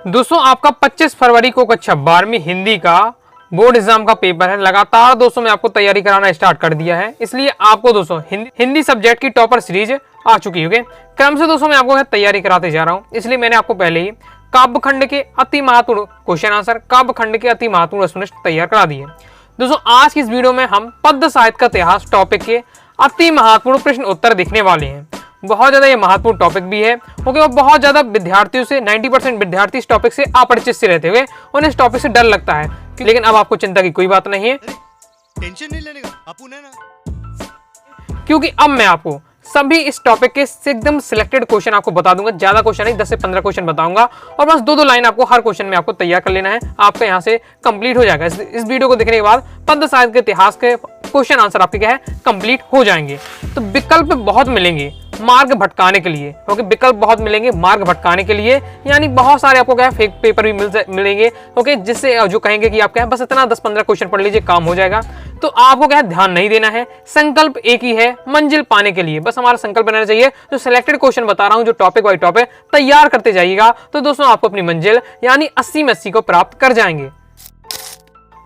दोस्तों आपका 25 फरवरी को कक्षा 12वीं हिंदी का बोर्ड एग्जाम का पेपर है। लगातार दोस्तों मैं आपको तैयारी कराना स्टार्ट कर दिया है, इसलिए आपको दोस्तों हिंदी सब्जेक्ट की टॉपर सीरीज आ चुकी है। क्रम से दोस्तों मैं आपको तैयारी कराते जा रहा हूं, इसलिए मैंने आपको पहले ही काव्यखंड के अति महत्वपूर्ण क्वेश्चन आंसर, काव्यखंड के अति महत्वपूर्ण प्रश्न तैयार करा दिए। दोस्तों आज की इस वीडियो में हम पद्य साहित्य का इतिहास टॉपिक के अति महत्वपूर्ण प्रश्न उत्तर देखने वाले हैं। बहुत ज्यादा ये महत्वपूर्ण टॉपिक भी है क्योंकि वो बहुत ज्यादा विद्यार्थियों से 90% विद्यार्थी इस टॉपिक से अपरिचित से रहते हुए उन्हें इस टॉपिक से डर लगता है, लेकिन अब आपको चिंता की कोई बात नहीं है, टेंशन नहीं लेने का अपुन है ना, क्योंकि अब मैं आपको सभी इस टॉपिक के एकदम सिलेक्टेड क्वेश्चन आपको बता दूंगा। ज्यादा क्वेश्चन नहीं, 10 से 15 क्वेश्चन बताऊंगा और बस दो लाइन आपको हर क्वेश्चन में आपको तैयार कर लेना है। आपका यहाँ से कंप्लीट हो जाएगा। इस वीडियो को देखने के बाद पद्य साहित्य के इतिहास के क्वेश्चन आंसर आपके क्या है कंप्लीट हो जाएंगे। तो विकल्प बहुत मिलेंगे मार्ग भटकाने के लिए, क्योंकि विकल्प बहुत मिलेंगे मार्ग भटकाने के लिए, यानी बहुत सारे आपको क्या है फेक पेपर भी मिलेंगे, ओके, जिससे जो कहेंगे कि आप क्या है बस इतना 10-15 क्वेश्चन पढ़ लीजिए काम हो जाएगा। तो आपको क्या है ध्यान नहीं देना है, संकल्प एक ही है मंजिल पाने के लिए, बस हमारा संकल्प बनाना चाहिए। जो सिलेक्टेड क्वेश्चन बता रहा हूं, जो टॉपिक बाई टॉपिक तैयार करते जाइएगा, तो दोस्तों आपको अपनी मंजिल यानी 80 में 80 को प्राप्त कर जाएंगे।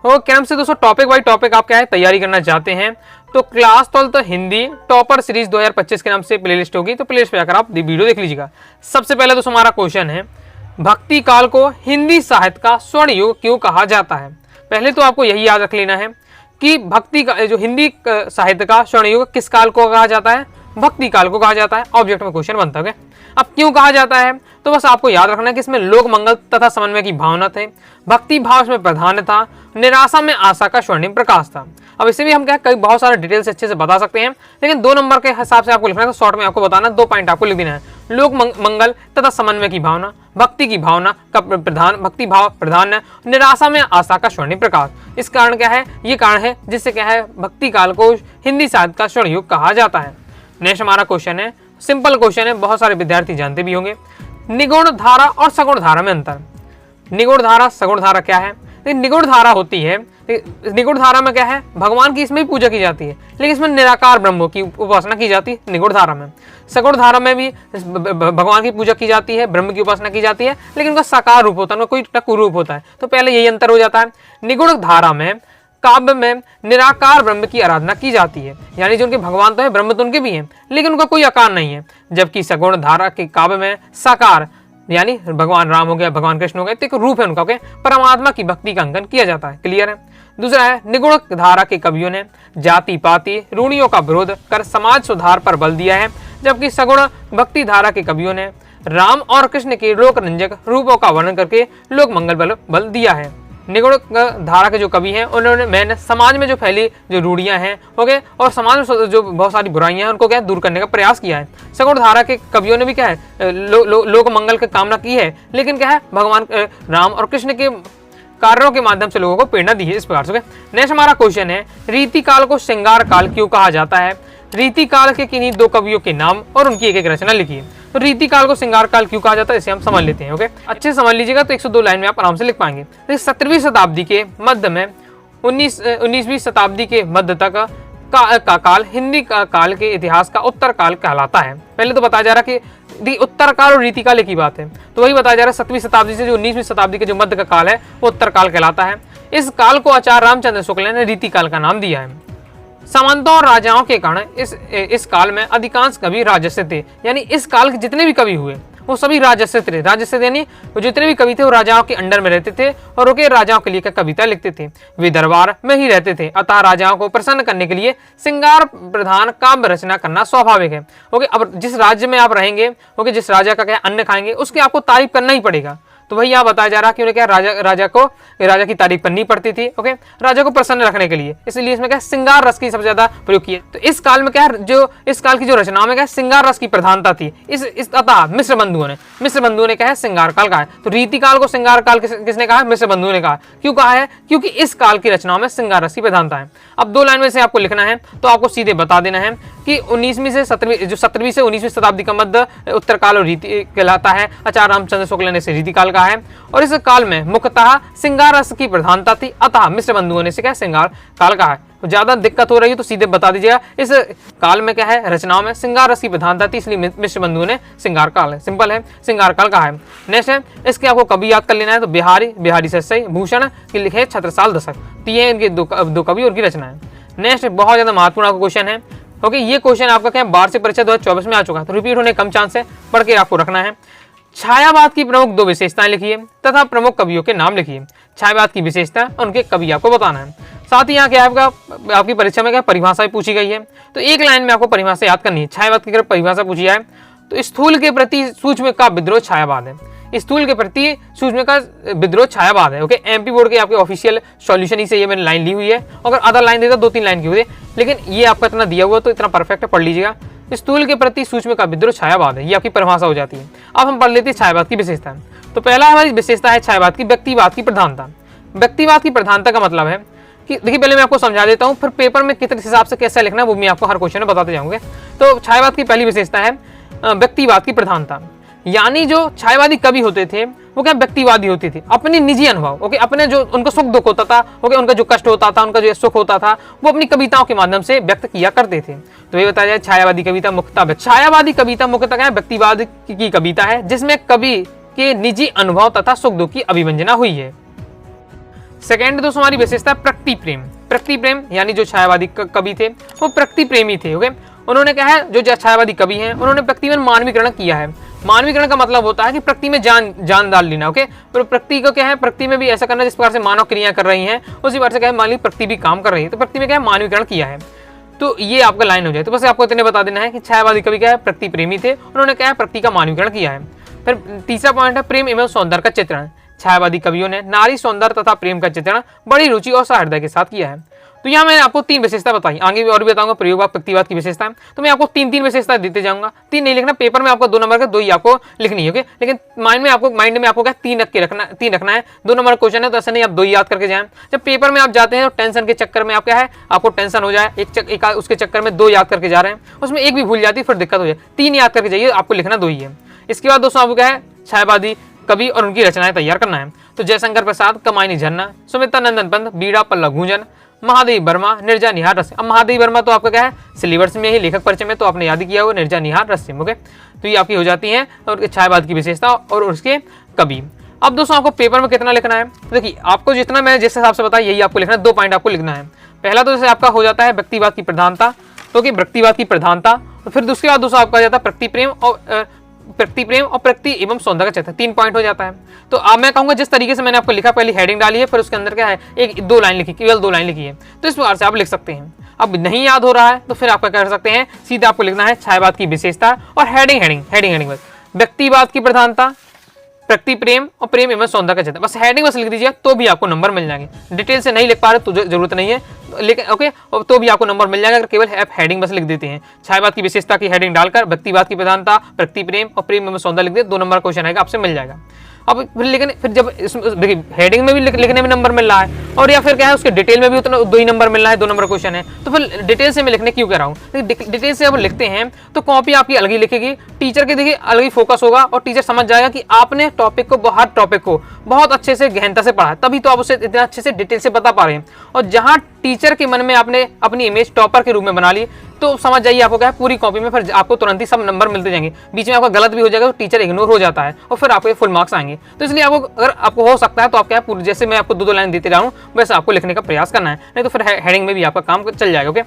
और क्रम से दोस्तों टॉपिक बाई टॉपिक आप क्या है तैयारी करना चाहते हैं तो क्लास 12 हिंदी टॉपर सीरीज 2025 के नाम से प्लेलिस्ट होगी, तो प्लेलिस्ट पे जाकर आप वीडियो देख लीजिएगा। सबसे पहले दोस्तों हमारा क्वेश्चन है, भक्ति काल को हिंदी साहित्य का स्वर्ण युग क्यों कहा जाता है। पहले तो आपको यही याद रख लेना है कि भक्ति का जो हिंदी साहित्य का स्वर्ण युग किस काल को कहा जाता है, भक्ति काल को कहा जाता है। ऑब्जेक्ट में क्वेश्चन बनता है। अब क्यों कहा जाता है तो बस आपको याद रखना है कि इसमें लोक मंगल तथा समन्वय की भावना थे, भक्ति भाव इसमें प्रधान था, निराशा में आशा का स्वर्णिम प्रकाश था। अब इसे भी हम क्या कई बहुत सारे डिटेल से अच्छे से बता सकते हैं, लेकिन 2 नंबर के हिसाब से आपको लिखना है, तो शॉर्ट में आपको बताना 2 पॉइंट आपको लिख देना है। लोक मंगल तथा समन्वय की भावना, भक्ति की भावना का प्रधान, भक्ति भाव प्रधान है, निराशा में आशा का स्वर्णिम प्रकाश। इस कारण क्या है, ये कारण है जिससे क्या है भक्ति काल को हिंदी साहित्य का स्वर्ण युग कहा जाता है। नेक्स्ट हमारा क्वेश्चन है, सिंपल क्वेश्चन है, बहुत सारे विद्यार्थी जानते भी होंगे। निगुण धारा और सगुण धारा में अंतर। निगुण धारा सगुण धारा क्या है, निगुण धारा होती है, निगुण धारा में क्या है भगवान की इसमें भी पूजा की जाती है, लेकिन इसमें निराकार ब्रह्म की उपासना की जाती है निगुण धारा में। सगुण धारा में भी भगवान की पूजा की जाती है, ब्रह्म की उपासना की जाती है, लेकिन उनका साकार रूप होता है, उनका कोई कुरूप होता है। तो पहले यही अंतर हो जाता है। निगुण धारा में काव्य में निराकार ब्रह्म की आराधना की जाती है, यानी जो उनके भगवान तो है ब्रह्म तो उनके भी हैं, लेकिन उनका कोई आकार नहीं है। जबकि सगुण धारा के काव्य में साकार यानी भगवान राम हो गया, भगवान कृष्ण हो गए, तो एक रूप है उनका, ओके, परमात्मा की भक्ति का अंकन किया जाता है। क्लियर है। दूसरा है, निगुण धारा के कवियों ने जाति पाति रूढ़ियों का विरोध कर समाज सुधार पर बल दिया है, जबकि सगुण भक्ति धारा के कवियों ने राम और कृष्ण के लोक रंजक रूपों का वर्णन करके लोक मंगल बल दिया है। निगुण धारा के जो कवि हैं उन्होंने मैंने समाज में जो फैली जो रूढ़ियां हैं, ओके, और समाज में जो बहुत सारी बुराइयां हैं उनको क्या दूर करने का प्रयास किया है। सगुण धारा के कवियों ने भी क्या है लोक मंगल की कामना की है, लेकिन क्या है भगवान राम और कृष्ण के कार्यों के माध्यम से लोगों को प्रेरणा दी है इस प्रकार से। नेक्स्ट हमारा क्वेश्चन है, रीति काल को श्रृंगार काल क्यों कहा जाता है। रीति काल के किन्हीं 2 कवियों के नाम और उनकी एक रचना लिखिए। तो रीति काल को श्रृंगार काल क्यों कहा जाता है इसे हम समझ लेते हैं, ओके, अच्छे से समझ लीजिएगा तो 102 लाइन में आप आराम से लिख पाएंगे। 17वीं शताब्दी के मध्य में 19वीं शताब्दी के मध्य तक का काल हिंदी काल के इतिहास का उत्तर काल कहलाता है। पहले तो बताया जा रहा कि उत्तर काल और रीति काल एक ही बात है, तो वही बताया जा रहा है 7वीं शताब्दी से जो 19वीं शताब्दी के जो मध्य का काल है वो उत्तर काल कहलाता है। इस काल को आचार्य रामचंद्र शुक्ल ने रीति काल का नाम दिया है। सामंतों और राजाओं के कारण इस काल में अधिकांश कवि राजस्य थे, यानी इस काल के जितने भी कवि हुए वो सभी राजस्य थे। राजस्य यानी जितने भी कवि थे वो राजाओं के अंडर में रहते थे और वो राजाओं के लिए कविता लिखते थे। वे दरबार में ही रहते थे, अतः राजाओं को प्रसन्न करने के लिए श्रृंगार प्रधान काव्य रचना करना स्वाभाविक है। ओके, अब जिस राज्य में आप रहेंगे, ओके, जिस राजा का क्या अन्न खाएंगे उसकी आपको तारीफ करना ही पड़ेगा। तो वही यहाँ बताया जा रहा है कि उन्हें क्या राजा की तारीफ करनी पड़ती थी, ओके, राजा को प्रसन्न रखने के लिए, इसलिए इसमें क्या श्रृंगार रस की सबसे ज्यादा प्रयोग किया। तो इस काल में क्या जो इस काल की जो रचनाओं में क्या श्रृंगार रस की प्रधानता थी। इस अतः मिश्र बंधुओं ने क्या है श्रृंगार काल कहा है। तो रीति काल को श्रृंगार काल किसने कहा है, मिश्र बंधुओं ने कहा। क्यों कहा है, क्योंकि इस काल की रचनाओं में श्रृंगार रस की प्रधानता है। अब 2 लाइन में से आपको लिखना है, तो आपको सीधे बता देना है कि 17वीं से 19वीं शताब्दी का मध्य उत्तर काल और रीति कहलाता है। आचार्य रामचंद्र शुक्ल ने इसे रीति काल कहा है और इस काल में मुख्यतः श्रृंगार रस की प्रधानता थी, अतः मिश्र बंधुओं ने इसे क्या श्रृंगार काल कहा है। ज्यादा दिक्कत हो रही है तो सीधे बता दीजिएगा। इस काल में क्या है, रचनाओं में श्रृंगार रस की प्रधानता थी, इसलिए मिश्र बंधुओं ने श्रृंगार काल है, सिंपल है, श्रृंगार काल कहा है। नेक्स्ट है, इसके आपको कवि याद कर लेना है, तो बिहारी सस्सई भूषण की लिखे छत्रसाल दशक, तो ये इनके दो कवि और की रचना है। नेक्स्ट बहुत ज्यादा महत्वपूर्ण आपका क्वेश्चन है, ओके, ये क्वेश्चन आपका क्या है, वार्षिक परीक्षा 2024 में आ चुका है, तो रिपीट होने कम चांस है, पढ़ के आपको रखना है। छायावाद की प्रमुख 2 विशेषताएं लिखिए तथा प्रमुख कवियों के नाम लिखिए। छायावाद की विशेषता, उनके कवि आपको बताना है। साथ ही यहाँ क्या है आपकी परीक्षा में क्या परिभाषा भी पूछी गई है, तो एक लाइन में आपको परिभाषा याद करनी है। छायावाद की अगर परिभाषा पूछी जाए तो स्थूल के प्रति सूक्ष्म का विद्रोह छायावाद है। स्थूल के प्रति सूक्ष्म का विद्रोह छायावाद है। ओके, एमपी बोर्ड के आपके ऑफिशियल सॉल्यूशन ही से ये मैंने लाइन ली हुई है। अगर आधा लाइन देता 2-3 लाइन की हुई है, लेकिन ये आपका इतना दिया हुआ तो इतना परफेक्ट है, पढ़ लीजिएगा। स्थूल के प्रति सूक्ष्म का विद्रोह छायावाद है, ये आपकी परिभाषा हो जाती है। अब हम पढ़ लेते हैं छायावाद की विशेषता। तो पहला हमारी विशेषता है छायावाद की व्यक्तिवाद की प्रधानता। व्यक्तिवाद की प्रधानता का मतलब है कि देखिए, पहले मैं आपको समझा देता हूँ, फिर पेपर में किस हिसाब से कैसा लिखना है वो मैं आपको हर क्वेश्चन में बताते जाऊंगे। तो छायावाद की पहली विशेषता है व्यक्तिवाद की प्रधानता, यानी जो छायावादी कवि होते थे वो क्या व्यक्तिवादी होती थी, अपनी निजी अनुभव, ओके, अपने जो उनका सुख दुख होता था, ओके, उनका जो कष्ट होता था, उनका जो सुख होता था, वो अपनी कविताओं के माध्यम से व्यक्त किया करते थे। तो ये बताया जाए छायावादी कविता मुख्यतः, छायावादी कविता मुख्यतः क्या है, व्यक्तिवाद की कविता है जिसमें कवि के निजी अनुभव तथा सुख दुख की अभिव्यंजना हुई है। सेकेंड दोस्तों हमारी विशेषता प्रकृति प्रेम। प्रकृति प्रेम यानी जो छायावादी कवि थे वो प्रकृति प्रेमी थे। ओके, उन्होंने क्या है, जो छायावादी कवि हैं उन्होंने प्रकृति में मानवीकरण किया है। मानवीकरण का मतलब होता है कि प्रकृति में जान डाल लेना। ओके, तो प्रकृति को क्या है, प्रकृति में भी ऐसा करना जिस प्रकार से मानव क्रिया कर रही हैं उसी प्रकार से क्या है, मान ली प्रकृति भी काम कर रही है, तो प्रकृति में क्या है, मानवीकरण किया है। तो ये आपका लाइन हो जाए। तो बस आपको इतने बता देना है कि छायावादी कवि क्या है, प्रकृति प्रेमी थे, उन्होंने क्या है, प्रकृति का मानवीकरण किया है। फिर तीसरा पॉइंट है प्रेम एवं सौंदर्य का चित्रण। छायावादी कवियों ने नारी सौंदर्य तथा प्रेम का चित्रण बड़ी रुचि और सहृदय के साथ किया है। तो यहाँ मैंने आपको 3 विशेषता बताई, आगे भी और भी बताऊंगा प्रयोगवाद व्यक्तिवाद की विशेषता। तो मैं आपको 3 विशेषता देते जाऊंगा। 3 नहीं लिखना, पेपर में आपको 2 नंबर का 2 ही आपको लिखनी है। ओके, लेकिन माइंड में आपको क्या 3 रखना है। 2 नंबर क्वेश्चन है तो ऐसा नहीं आप 2 ही याद करके जाएं। जब पेपर में आप जाते हैं तो टेंशन के चक्कर में आप क्या है, आपको टेंशन हो जाए, उसके चक्कर में 2 याद करके जा रहे हैं, उसमें एक भी भूल जाती है, फिर दिक्कत हो जाए। 3 याद करके जाइए, आपको लिखना 2 ही है। इसके बाद दोस्तों आपको क्या है, छायावादी कवि और उनकी रचनाएं तैयार करना है। तो जयशंकर प्रसाद, कमायनी झरना, सुमित्रा नंदन पंत, बीड़ा पल्लव गूंजन, महादेवी वर्मा, निर्जा निहार रस्सिम। अब महादेवी वर्मा तो आपका क्या है, सिलेबस में ही लेखक परिचय में तो आपने याद किया हुआ, निर्जा निहार रस्सिम। ओके, तो ये आपकी हो जाती है और छायावाद की विशेषता और उसके कवि। अब दोस्तों आपको पेपर में कितना लिखना है, देखिए आपको जितना मैं जिस हिसाब से बताया यही आपको लिखना है। 2 पॉइंट आपको लिखना है। पहला तो जैसे आपका हो जाता है व्यक्तिवाद की प्रधानता, तो कि व्यक्तिवाद की प्रधानता, तो फिर उसके बाद दूसरा आपका जाता है प्रकृति प्रेम और प्रकृति एवं सौंदर्य का चित्रण। 3 पॉइंट हो जाता है। तो अब मैं कहूंगा जिस तरीके से मैंने आपको लिखा, पहली हेडिंग डाली है, फिर उसके अंदर क्या है, 1-2 लाइन लिखी, केवल 2 लाइन लिखी है, तो इस प्रकार से आप लिख सकते हैं। अब नहीं याद हो रहा है तो फिर आप क्या कर सकते हैं, सीधा आपको लिखना है छायावाद की विशेषता और हेडिंग बस, व्यक्तिवाद की प्रधानता, प्रकृति प्रेम और प्रेम एवं सौंदर्य का चित्रण, बस हेडिंग बस लिख दीजिए तो भी आपको नंबर मिल जाएंगे। डिटेल से नहीं लिख पा रहे तो जरूरत नहीं है, लेकिन ओके तो भी आपको नंबर मिल जाएगा अगर केवल आप हेडिंग बस लिख देते हैं। छायावाद की विशेषता की हेडिंग डालकर व्यक्तिवाद की प्रधानता, प्रकृति प्रेम और प्रेम एवं सौंदर्य लिख दे, 2 नंबर क्वेश्चन आएगा, आपसे मिल जाएगा। अब फिर जब देखिए हेडिंग में भी लिखने में नंबर मिल रहा है और या फिर क्या है उसके डिटेल में भी उतना 2 ही नंबर मिल रहा है, 2 नंबर क्वेश्चन है, तो फिर डिटेल से मैं लिखने क्यों कह रहा हूँ। डिटेल से जब लिखते हैं तो कॉपी आपकी अलग ही लिखेगी, टीचर के देखिए अलग ही फोकस होगा और टीचर समझ जाएगा कि आपने हर टॉपिक को बहुत अच्छे से गहनता से पढ़ा है, तभी तो आप उसे इतना अच्छे से डिटेल से बता पा रहे हैं। और जहाँ टीचर के मन में आपने अपनी इमेज टॉपर के रूप में बना ली तो समझ जाइए आपको क्या है, पूरी कॉपी में फिर आपको तुरंत ही सब नंबर मिलते जाएंगे, बीच में आपका गलत भी हो जाएगा तो टीचर इग्नोर हो जाता है और फिर आपको फुल मार्क्स आएंगे। तो इसलिए आपको अगर आपको हो सकता है तो आप क्या है, जैसे मैं आपको 2 लाइन देते रहूँ वैसे आपको लिखने का प्रयास करना है, नहीं तो फिर हेडिंग में भी आपका काम चल जाएगा। ओके,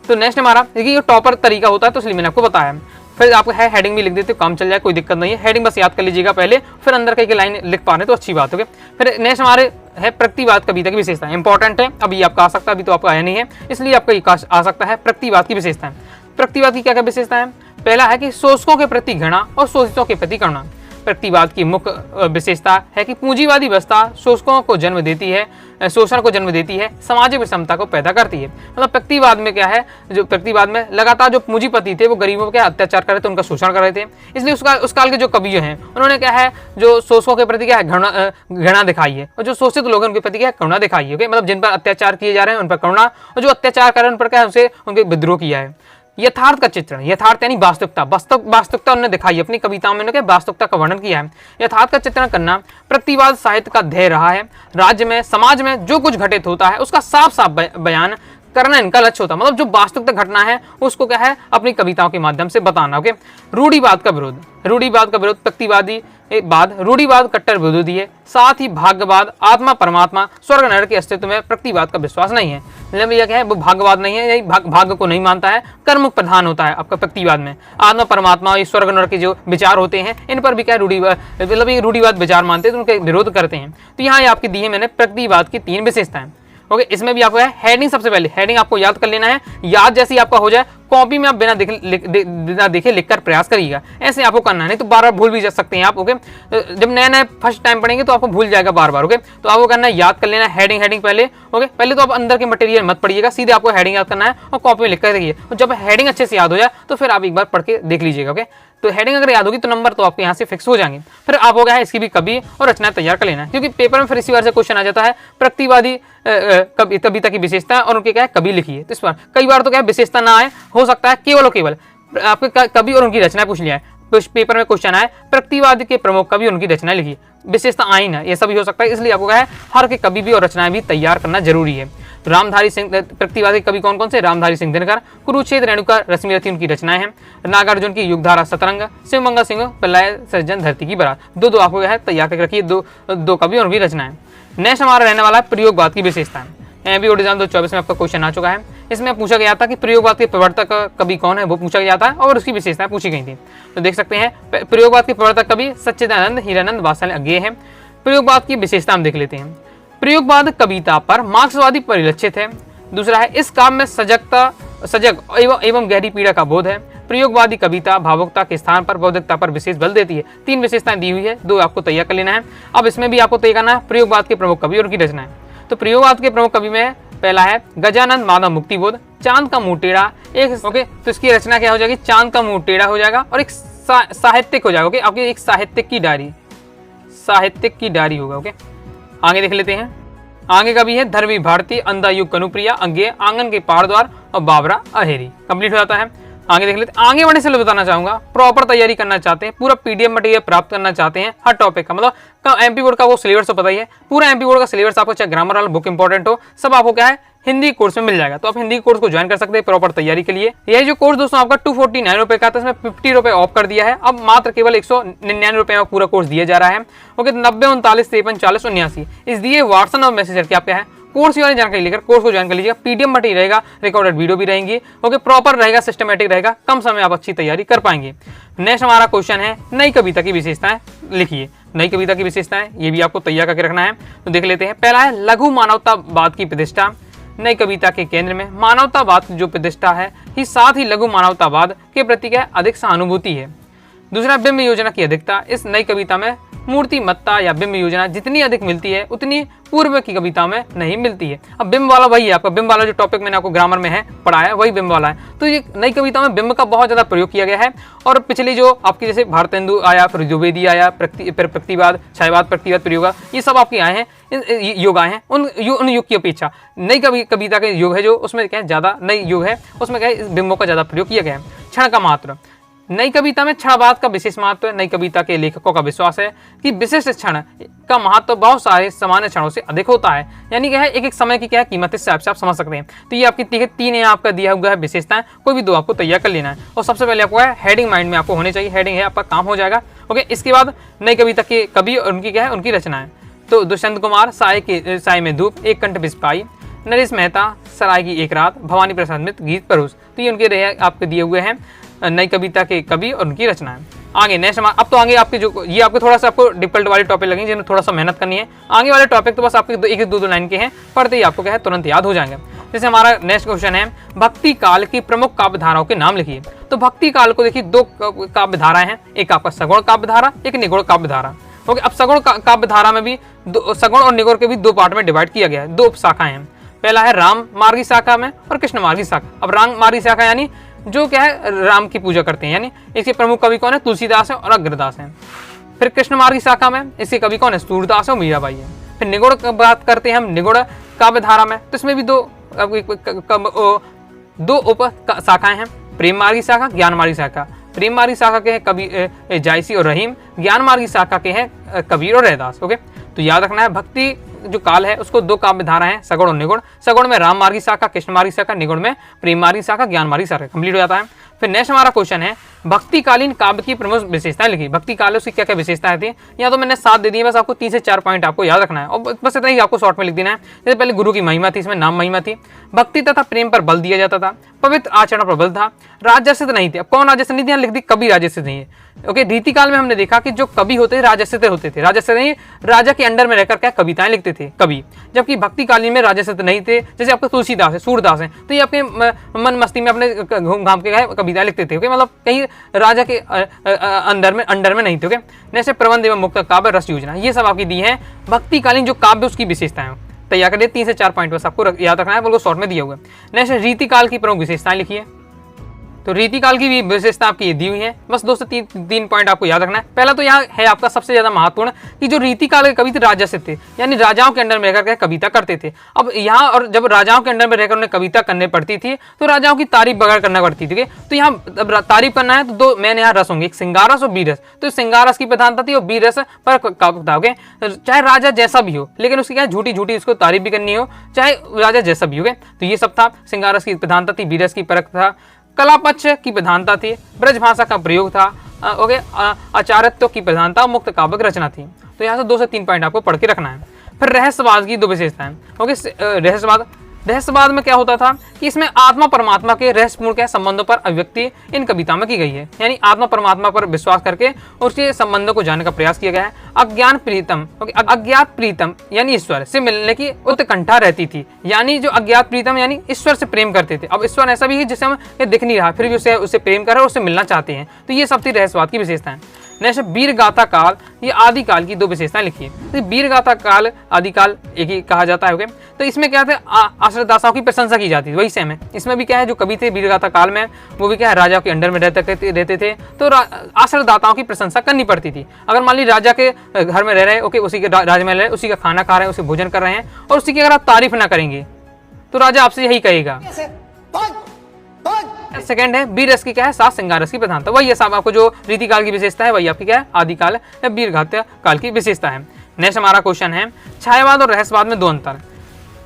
तो नेक्स्ट हमारा देखिए ये टॉपर तरीका होता है तो इसलिए मैंने आपको बताया। फिर आपको है हेडिंग भी लिख देते हो, काम चल जाए, कोई दिक्कत नहीं है। हेडिंग बस याद कर लीजिएगा पहले, फिर अंदर कई लाइन लिख पा रहे तो अच्छी बात। ओके, फिर नेक्स्ट हमारे है प्रकृतिवाद कविता की विशेषता, इंपॉर्टेंट है, अभी आपका आ सकता है, अभी तो आपका आया नहीं है इसलिए आपका आ सकता है प्रकृतिवाद की विशेषता। प्रकृतिवाद की क्या क्या विशेषता है, पहला है कि शोषकों के प्रति घृणा और शोषितों के प्रति करुणा। प्रकृतिवाद की मुख्य विशेषता है कि पूंजीवादी व्यवस्था शोषकों को जन्म देती है, शोषण को जन्म देती है, सामाजिक विषमता को पैदा करती है। मतलब प्रकृतिवाद में क्या है, जो प्रकृतिवाद में लगातार जो पूंजीपति थे वो गरीबों के अत्याचार कर रहे थे, उनका शोषण कर रहे थे, इसलिए उस काल के जो कवि हैं उन्होंने क्या है जो शोषकों के प्रति क्या है घृणा दिखाई है और जो शोषित लोग हैं उनके प्रति क्या है करुणा दिखाई है। मतलब जिन पर अत्याचार किए जा रहे हैं उन पर करुणा और जो अत्याचार कर रहे हैं उन पर क्या है उनसे उनके विद्रोह किया है। यथार्थ का चित्रण, यथार्थ यानी वास्तविकता, वास्तविकता उन्होंने दिखाई, अपनी कविताओं में उन्होंने वास्तविकता का वर्णन किया है। यथार्थ का चित्रण करना प्रकृतिवाद साहित्य का ध्येय रहा है। राज्य में समाज में जो कुछ घटित होता है उसका साफ साफ बयान करना इनका लक्ष्य होता है, मतलब जो वास्तविक घटना है उसको क्या है अपनी कविताओं के माध्यम से बताना। ओके, रूढ़िवाद का विरोध, रूढ़िवाद का विरोध, प्रकृतिवादी बाद, रूढ़िवाद कट्टर विरोधी है, साथ ही भाग्यवाद, आत्मा परमात्मा स्वर्ग नरक के अस्तित्व में प्रकृतिवाद का विश्वास नहीं है। मतलब यह क्या है, वो भाग्यवाद नहीं है, यही भाग्य को नहीं मानता है, कर्म प्रधान होता है आपका प्रकृतिवाद में। आत्मा परमात्मा ये स्वर्ग नरक के जो विचार होते हैं इन पर भी क्या रूढ़िवाद, मतलब ये रूढ़िवाद विचार मानते हैं तो उनके विरोध करते हैं। तो यहाँ ये आपकी दी है मैंने प्रकृतिवाद की 3 विशेषताएं। ओके, इसमें भी आपको है हेडिंग, सबसे पहले हेडिंग आपको याद कर लेना है, याद जैसी आपका हो जाए कॉपी में आप बिना देखे लिखकर प्रयास करिएगा, ऐसे आपको करना है, नहीं तो बार बार भूल भी जा सकते हैं आप। ओके, जब नए नए फर्स्ट टाइम पढ़ेंगे तो आपको भूल जाएगा बार बार। ओके, तो आपको करना है याद कर लेना है हेडिंग पहले। ओके, पहले तो आप अंदर के मटेरियल मत पढ़िएगा, सीधे आपको हेडिंग याद करना है और कॉपी में लिख कर देखिए। और जब हेडिंग अच्छे से याद हो जाए तो फिर आप एक बार पढ़ के देख लीजिएगा। ओके, तो हेडिंग अगर याद होगी तो नंबर तो आपके यहाँ से फिक्स हो जाएंगे। फिर आप हो गया है इसकी भी कवि और रचना तैयार कर लेना है, क्योंकि पेपर में फिर इसी बार से क्वेश्चन आ जाता है प्रकृतिवादी कविता की विशेषता और उनके क्या है कवि लिखिए। तो इस बार कई बार तो क्या विशेषता ना आए, हो सकता है केवल और केवल आपके कवि और उनकी रचना पूछ लिया है, कुछ पेपर में क्वेश्चन आए प्रकृतिवाद के प्रमुख कवि उनकी रचना लिखिए, विशेषता आई ना, ये सब भी हो सकता है। इसलिए आपको क्या है हर के कवि भी और रचनाएं भी तैयार करना जरूरी है। रामधारी सिंह प्रकृतिवादी कवि कौन कौन से, रामधारी सिंह दिनकर, कुरुक्षेत्र रेणुका रश्मिरथी उनकी रचनाएं हैं, नागार्जुन की युगधारा सतरंग, शिवमंगल सिंह प्रलय सृजन धरती की बरात, दो आपको है तैयार करके रखिए, दो कवि और उनकी रचनाएं। नेक्स्ट हमारा रहने वाला है प्रयोगवाद की विशेषताएं। एमपी एग्जाम 2024 में आपका क्वेश्चन आ चुका है, इसमें पूछा गया था कि प्रयोगवाद के प्रवर्तक कवि कौन है, वो पूछा गया था और उसकी विशेषताएं पूछी गई थी। तो देख सकते हैं प्रयोगवाद के प्रवर्तक कवि सच्चिदानंद हीरानंद वात्सल्य अज्ञेय है। प्रयोगवाद की विशेषता हम देख लेते हैं। प्रयोगवाद कविता पर मार्क्सवादी परिलक्षित है। दूसरा है इस काम में सजग एवं गहरी पीड़ा का बोध है। प्रयोगवादी कविता भावुकता के स्थान पर बौद्धिकता पर विशेष बल देती है। 3 विशेषताएं दी हुई है, 2 आपको तैयार कर लेना है। अब इसमें भी आपको तय करना है प्रयोगवाद के प्रमुख कवि और उनकी रचनाएं। तो प्रयोगवाद के प्रमुख कवि में पहला है गजानंद माधव मुक्तिबोध, चांद का मुंह टेढ़ा एक। ओके, तो इसकी रचना क्या हो जाएगी, चांद का मुंह टेढ़ा हो जाएगा और एक साहित्यिक हो जाएगा। ओके, आपकी एक साहित्यिक की डायरी होगा। ओके, आगे देख लेते हैं। आगे का भी है धरवी भारती, अंधा युग कनुप्रिया, अंगे आंगन के पार द्वार और बाबरा अहेरी। कंप्लीट हो जाता है। आगे देख लेते हैं। आगे बढ़ने से बताना चाहूंगा, प्रॉपर तैयारी करना चाहते हैं, पूरा पीडीएफ मटेरियल प्राप्त करना चाहते हैं हर टॉपिक का, मतलब एमपी बोर्ड का वो सिलेबस तो पता ही है, पूरा एमपी बोर्ड का सिलेबस आपको चाहे ग्रामर वाला बुक इंपॉर्टेंट हो, सब आपको क्या है हिंदी कोर्स में मिल जाएगा। तो आप हिंदी कोर्स को ज्वाइन कर सकते हैं प्रॉपर तैयारी के लिए। यह जो कोर्स दोस्तों आपका 249 रुपए का था, इसमें 50 रुपए ऑफ कर दिया है, अब मात्र केवल 199 रुपए में पूरा कोर्स दिया जा रहा है। ओके, 90 39 53 40 79 इस दिए व्हाट्सएप और मैसेज करके आप क्या है कोर्स वाली जानकारी लेकर कोर्स को ज्वाइन कर लीजिएगा। पीडीएफ मटेरियल रहेगा, रिकॉर्डेड वीडियो भी रहेंगी। ओके, प्रॉपर रहेगा, सिस्टमेटिक रहेगा, कम समय आप अच्छी तैयारी कर पाएंगे। नेक्स्ट हमारा क्वेश्चन है नई कविता की विशेषताएं लिखिए। नई कविता की विशेषताएं ये भी आपको तैयार करके रखना है। तो देख लेते हैं। पहला है लघु मानवतावाद की प्रतिष्ठा। नई कविता के केंद्र में मानवतावाद जो प्रतिष्ठा है, ही साथ ही लघु मानवतावाद के प्रति क्या अधिक सहानुभूति है। दूसरा बिंब योजना की अधिकता। इस नई कविता में मूर्तिमत्ता या बिंब योजना जितनी अधिक मिलती है उतनी पूर्व की कविता में नहीं मिलती है। अब बिंब वाला वही है आपका, बिंब वाला जो टॉपिक मैंने आपको ग्रामर में है पढ़ाया है वही बिंब वाला है। तो ये नई कविता में बिंब का बहुत ज्यादा प्रयोग किया गया है। और पिछली जो आपकी जैसे भारतेंदु आया, फिर द्विवेदी आया, प्रकृतिवाद, छायावाद, प्रकृतिवाद, प्रयोगवाद, ये सब आपके आए हैं, योग आए हैं। उन युग की अपेक्षा नई कविता के युग है जो उसमें क्या है ज्यादा नई युग है, उसमें क्या है बिंबों का ज्यादा प्रयोग किया गया है। क्षण का महत्व। नई कविता में क्षणवाद का विशेष महत्व है। नई कविता के लेखकों का विश्वास है कि विशिष्ट क्षण का महत्व बहुत सारे सामान्य क्षणों से अधिक होता है। यानी क्या है एक एक समय की क्या है कीमत, इससे आप समझ सकते हैं। तो ये आपकी 3 यहाँ आपका दिया हुआ है विशेषताएं, कोई भी 2 आपको तैयार कर लेना है। और सबसे पहले आपको है हेडिंग माइंड में आपको होनी चाहिए, हेडिंग है आपका काम हो जाएगा। ओके, इसके बाद नई कविता के कवि और उनकी क्या है उनकी रचनाएं। तो दुष्यंत कुमार साय में धूप, एक कंठ बिस्पाई, नरेश मेहता सराय की एक रात, भवानी प्रसाद मित्र गीत परोस। तो ये उनके रहे आपके दिए हुए हैं नई कविता के कवि और उनकी रचनाएं। आगे नेक्स्ट अब तो आगे आपके जो ये आपके थोड़ा सा आपको डिफिकल्ट वाले टॉपिक लगेंगे जिनमें थोड़ा सा मेहनत करनी है। आगे वाले टॉपिक तो बस आपके 1-2 लाइन के हैं, पढ़ते ही आपको क्या है तुरंत याद हो जाएंगे। जैसे हमारा नेक्स्ट क्वेश्चन है भक्ति काल की प्रमुख काव्य धाराओं के नाम लिखिए। तो भक्ति काल को देखिए 2 काव्य धाराएं हैं, एक आपका सगुण काव्य धारा, एक निगुण काव्य धारा। ओके, अब सगुण काव्य धारा में भी सगुण और निगुण के भी 2 पार्ट में डिवाइड किया गया है, 2 शाखाएं हैं। पहला है राम मार्गी शाखा में और कृष्ण मार्गी शाखा। अब राम मार्गी शाखा यानी जो क्या है राम की पूजा करते हैं, यानी इसके प्रमुख कवि कौन है, तुलसीदास है और अग्रदास है। फिर कृष्ण मार्गी शाखा में इसके कवि कौन है, सूरदास और मीराबाई है। फिर निगुण की बात करते हैं हम निगुण काव्य धारा में, तो इसमें भी 2 उप शाखाएं हैं, प्रेम मार्गी शाखा, ज्ञान मार्गी शाखा। प्रेम मार्गी शाखा के हैं कवि जायसी और रहीम, ज्ञान मार्गी शाखा के हैं कबीर और रैदास। ओके, तो याद रखना है भक्ति जो काल है उसको दो काव्य धारा है, सगुण और निगुण। सगुण में राम मार्गी शाखा, कृष्ण मार्गी शाखा, निगुण में प्रेम मार्गी शाखा, ज्ञान मार्गी शाखा। कंप्लीट हो जाता है। फिर नेक्स्ट हमारा क्वेश्चन है भक्तिकालीन काव्य की प्रमुख विशेषताएं लिखी। भक्ति काल उसकी क्या क्या विशेषताएं थी, या तो मैंने 7 दे दी है, बस आपको 3 से 4 पॉइंट आपको याद रखना है और बस इतना ही आपको शॉर्ट में लिख देना है। जैसे पहले गुरु की महिमा थी, इसमें नाम महिमा थी। भक्ति तथा प्रेम पर बल दिया जाता था। पवित्र आचरण पर बल था। राजसिद्ध नहीं थे। अब कौन राजसिद्ध नहीं थे, लिख दी कवि राजसिद्ध नहीं है। ओके, रीतिकाल में हमने देखा कि जो कवि होते थे राजसिद्ध होते थे। राजसिद्ध नहीं, राजा के अंडर में रहकर क्या कविताएं लिखते थे कवि। जबकि भक्ति कालीन में राजसिद्ध नहीं थे। जैसे आपके तुलसीदास है, सूरदास है, तो ये अपने मन मस्ती में अपने घूम घाम के कविताएं लिखते थे। ओके, मतलब कहीं राजा के अंडर में नहीं थे। ओके, जैसे प्रबंध एवं मुक्त काव्य, रस योजना, ये सब आपकी दी है भक्तिकालीन जो काव्य उसकी विशेषताएं। तैयार करिए, 3 से 4 पॉइंट बस आपको याद रखना है, बिल्कुल शॉर्ट में दिया हुआ है। नेक्स्ट रीतिकाल की प्रमुख विशेषताएं लिखिए। तो रीतिकाल की भी विशेषता आपकी ये दी हुई है, बस 2 से 3 पॉइंट आपको याद रखना है। पहला तो यहाँ है आपका सबसे ज्यादा महत्वपूर्ण कि जो रीतिकाल के कवि थे राजसिद्ध थे, यानी राजाओं के अंडर में रहकर कविता करते थे। अब यहाँ और जब राजाओं के अंडर में रहकर उन्हें कविता करने पड़ती थी तो राजाओं की तारीफ बगैर करना पड़ती थी। तो यहाँ तारीफ करना है तो 2 मैंने यहाँ रस होंगे, एक सिंगारस और बीरस। तो सिंगारस की प्रधानता थी और बीरस पर था। ओके, चाहे राजा जैसा भी हो, लेकिन उसकी क्या झूठी झूठी उसको तारीफ भी करनी हो, चाहे राजा जैसा भी हो। तो ये सब था। सिंगारस की प्रधानता थी, बीरस की परख था, कला पक्ष की प्रधानता थी, ब्रज भाषा का प्रयोग था, ओके, आचार्यत्व की प्रधानता, मुक्त काव्य की रचना थी। तो यहाँ से 2 से 3 पॉइंट आपको पढ़ के रखना है। फिर रहस्यवाद की 2 विशेषताएं। ओके, रहस्यवाद में क्या होता था कि इसमें आत्मा परमात्मा के रहस्यपूर्ण के संबंधों पर अभिव्यक्ति इन कविता में की गई है, यानी आत्मा परमात्मा पर विश्वास करके उसके संबंधों को जानने का प्रयास किया गया है। अज्ञात प्रीतम यानी ईश्वर से मिलने की उत्कंठा रहती थी, यानी जो अज्ञात प्रीतम यानी ईश्वर से प्रेम करते थे। अब ईश्वर ऐसा भी है जिसे हम दिख नहीं रहा, फिर भी उससे प्रेम कर रहे हैं, उससे मिलना चाहते हैं। तो ये सब थी रहस्यवाद की विशेषताएं। नेक्स्ट वीर गाथा काल, ये आदिकाल की 2 विशेषताएं लिखी है। तो वीर गाथा काल आदिकाल एक ही कहा जाता है। ओके, तो इसमें क्या थे, आश्रयदाताओं की प्रशंसा की जाती थी, वही सेम है। इसमें भी क्या है, जो कवि थे वीर गाथा काल में वो भी क्या है राजा के अंडर में रहते थे, तो आश्रयदाताओं की प्रशंसा करनी पड़ती थी। अगर मान ली राजा के घर में रह रहे हैं, ओके, उसी के राजमहल है, उसी का खाना खा रहे हैं, उसी भोजन कर रहे हैं, और उसी की अगर आप तारीफ ना करेंगे तो राजा आपसे यही कहेगा। सेकंड है बीरस की क्या है, सात सिंगारस की प्रधानता। वही है साहब, आपको जो रीतिकाल की विशेषता है वही आपकी क्या है आदिकाल या वीरगाथा काल की विशेषता है। नेक्स्ट हमारा क्वेश्चन है छायावाद और रहस्यवाद में 2 अंतर।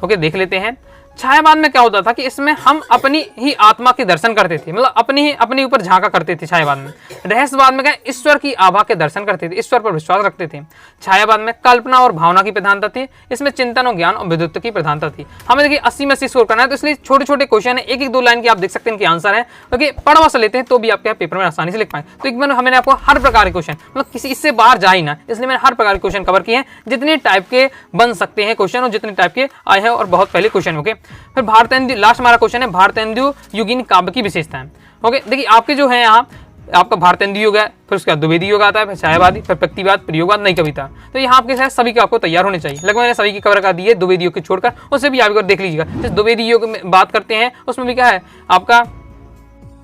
ओके, देख लेते हैं। छायावाद में क्या होता था कि इसमें हम अपनी ही आत्मा के दर्शन करते थे, मतलब अपने ऊपर झांका करते थे छायावाद में। रहस्यवाद में क्या ईश्वर की आभा के दर्शन करते थे, ईश्वर पर विश्वास रखते थे। छायावाद में कल्पना और भावना की प्रधानता थी, इसमें चिंतन और ज्ञान और विद्युत की प्रधानता थी। हमें देखिए 80 में 80 स्कोर करना है, तो इसलिए छोटे छोटे क्वेश्चन है, 1-1-2 लाइन की आप देख सकते हैं इनके आंसर है। क्योंकि पढ़वा से लेते हैं तो भी आपके पेपर में आसानी से लिख पाए। तो एक बार मैंने आपको हर प्रकार के क्वेश्चन, मतलब किसी इससे बाहर जा ही ना, इसलिए मैंने हर प्रकार के क्वेश्चन कवर किए हैं, जितने टाइप के बन सकते हैं क्वेश्चन और जितने टाइप के आए हैं, और बहुत पहले क्वेश्चन। ओके, फिर भारतेंदु, लास्ट हमारा क्वेश्चन है भारतेंदु युगीन काव्य की विशेषताएं। ओके, देखिए आपके जो है यहाँ आपका भारतेंदु युग है, फिर उसके बाद द्विवेदी युग आता है, फिर छायावादी, फिर प्रतिवाद, प्रयोगवाद, नई कविता। तो यहाँ आपके साथ सभी के आपको तैयार होने चाहिए। लगभग मैंने सभी की कवर कर दी है, द्विवेदी युग को छोड़कर, उससे भी आप देख लीजिएगा। जैसे द्विवेदी युग में बात करते हैं उसमें भी क्या है आपका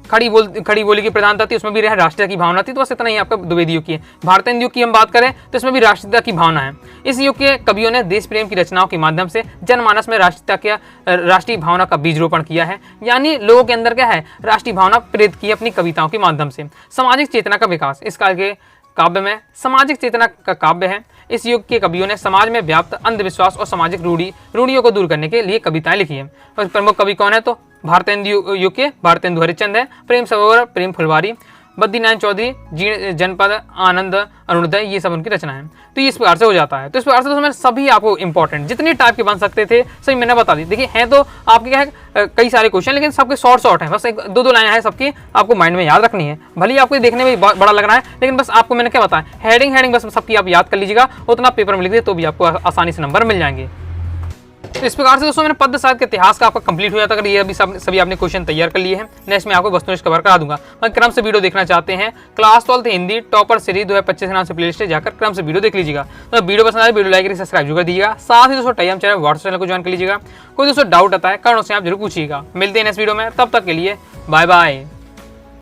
खड़ी बोली की प्रधानता थी, उसमें भी राष्ट्रीयता की भावना थी। तो बस इतना ही आपका द्विवेदी युग की है। भारतेंदु युग की हम बात करें तो इसमें भी राष्ट्रीयता की भावना है। इस युग के कवियों ने देश प्रेम की रचनाओं के माध्यम से जनमानस में राष्ट्रीय भावना का बीज रोपण किया है, यानी लोगों के अंदर क्या है राष्ट्रीय भावना प्रेरित की अपनी कविताओं के माध्यम से। सामाजिक चेतना का विकास, इस काल के काव्य में सामाजिक चेतना का काव्य है। इस युग के कवियों ने समाज में व्याप्त अंधविश्वास और सामाजिक रूढ़ियों को दूर करने के लिए कविताएं लिखी है। और प्रमुख कवि कौन है, तो भारतेंदु युग के भारतेंदु हरिश्चंद्र है, प्रेम सरोवर, प्रेम फुलवारी, बद्रीनारायण चौधरी, जीर्ण जनपद, आनंद, अरुणोदय, ये सब उनकी रचना है। तो ये इस प्रकार से हो जाता है। तो इस प्रकार से तो मैंने सभी आपको इंपॉर्टेंट जितने टाइप के बन सकते थे सभी मैंने बता दी। देखिए हैं तो आपके क्या है कई सारे क्वेश्चन, लेकिन सबके शॉर्ट हैं, बस 1-2 लाइन है सबकी आपको माइंड में याद रखनी है। भले ही आपको देखने में बड़ा लग रहा है, लेकिन बस आपको मैंने क्या बताया, हेडिंग बस सबकी आप याद कर लीजिएगा, उतना पेपर में लिख दे तो भी आपको आसानी से नंबर मिल जाएंगे। तो इस प्रकार से दोस्तों मैंने पद्य साहित्य के इतिहास का आपका कंप्लीट हो जाता है। अगर ये अभी सभी आपने क्वेश्चन तैयार कर लिए हैं, नेक्स्ट में आपको वस्तुनिष्ठ कवर करा दूंगा। मैं क्रम से वीडियो देखना चाहते हैं, क्लास 12 हिंदी टॉपर सीरीज 2025 के नाम से प्लेलिस्ट जाकर क्रम से वीडियो देख लीजिएगा। तो वीडियो पसंद आए वीडियो लाइक करके सब्सक्राइब कर दीजिएगा। साथ ही दोस्तों टाइम चैनल व्हाट्सएप चैनल को ज्वाइन कर लीजिएगा। कोई दोस्तों डाउट आता है कारण से आप जरूर पूछिएगा। मिलते हैं नेक्स्ट वीडियो में, तब तक के लिए बाय बाय।